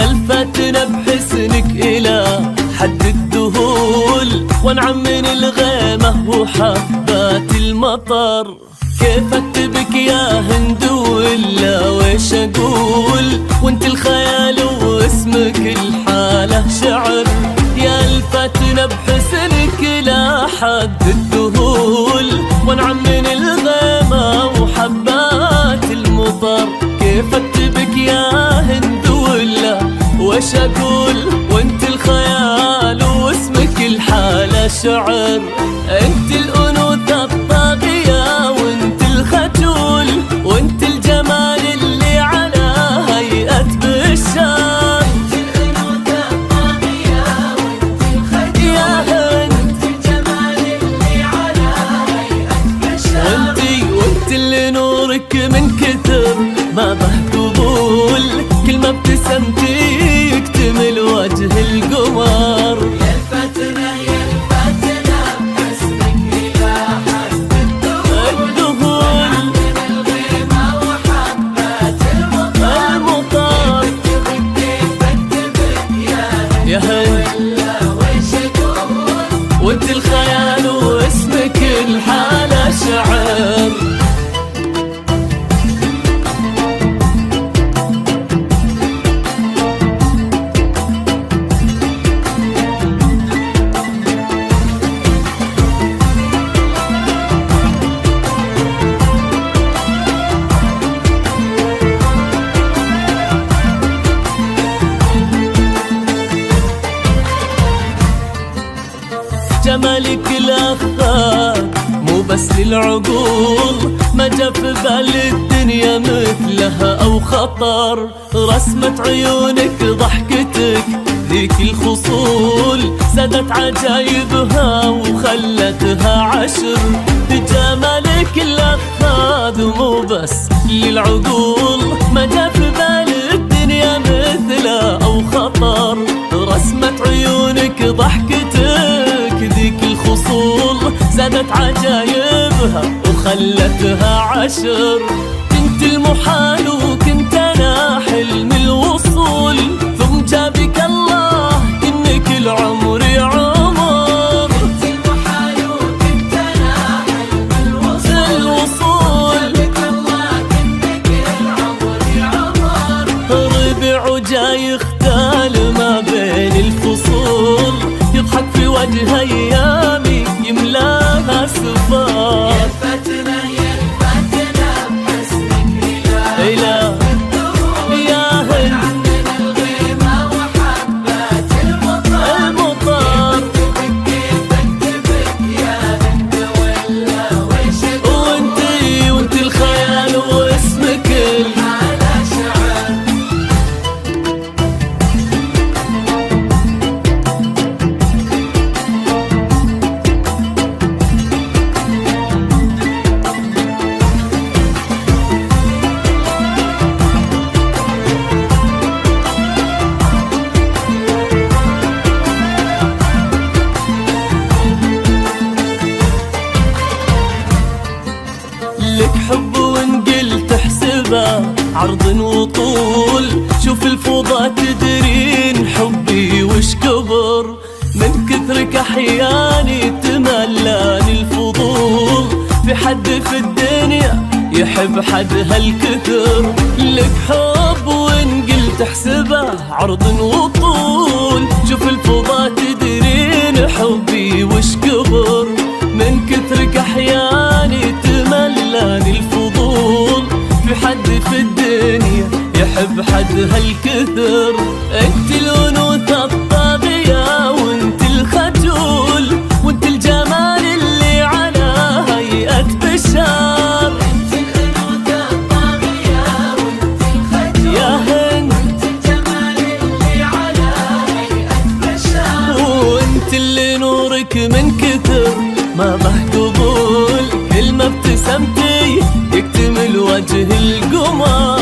يا الفتنة بحسنك إلى حد الذهول، وانعم من الغيمة وحبات المطر. كيف اكتبك يا هند ولا ويش اقول، وانت الخيال واسمك الحالة شعر. يا الفتنة بحسنك إلى حد الذهول، وانعم من الغيمة وحبات المطر. كيف اكتبك يا هند ولا وش اقول، وانت الخيال واسمك الحالة شعر. انت الانوثة الطاغية وانت الخجول، وانت الجمال اللي على هيئة بشار. انت الانوثة الطاغية وانت الخجول، يا هند وانت الجمال اللي على هيئة بشار. وانت اللي نورك من كثر ما به قبول، كل ما ابتسمتي يكتمل وجه القمر. يا الفتنة يا الفتنة بحسنك إلى حد الذهول، من الغيمة وحبات المطر. بكتبك يا هند ولا وش اقول، وانت الخيال واسمك الحالة شعر. جمالك الأخلاق مو بس للعقول، ما جا في بال الدنيا مثلها أو خطر. رسمة عيونك ضحكتك ذيك الخصول، سدت عجايبها وخلتها عشر. جمالك الأخلاق مو بس للعقول، ما جا في بال الدنيا مثلها أو خطر. رسمة عيونك ضحكتك ذيك الخصول، زادت عجايبها وخلتها عشر. كنت المحال وكنت انا حلم الوصول، ثم جابك الله كنك العمر عمر. كنت المحال وكنت انا حلم الوصول، جابك الله كنك العمر عمر. ربع جاي يختال ما بين الفصول، يضحك في وجه ايامي يملاها سفار. يا الفتنة يا الفتنة بحسنك إلى يا هند من الغيمة وحبات المطر. بكتبك يا هند ولا وش اقول، وانت الخيال واسمك الحالة شعر. لك حب وان قلت احسبه عرض وطول، شوف الفوضى تدرين حبي وش كبر. من كثرك احياني تملاني الفضول، في حد في الدنيا يحب حد هالكثر. لك حب وان قلت احسبه عرض وطول، شوف الفوضى تدرين حبي وش كبر. من كثرك احياني تملاني الفضول، في حد في الدنيا يحب حد هالكثر. انت الانوثة الطاغية وانت الخجول، وانت الجمال اللي على هيئة بشار. انت الانوثة الطاغية وانت الخجول، يا هند وانت الجمال اللي على هيئة بشار. وانت اللي نورك من كثر ما به قبول، كل ما ابتسمتي يكتمل وجه القمر.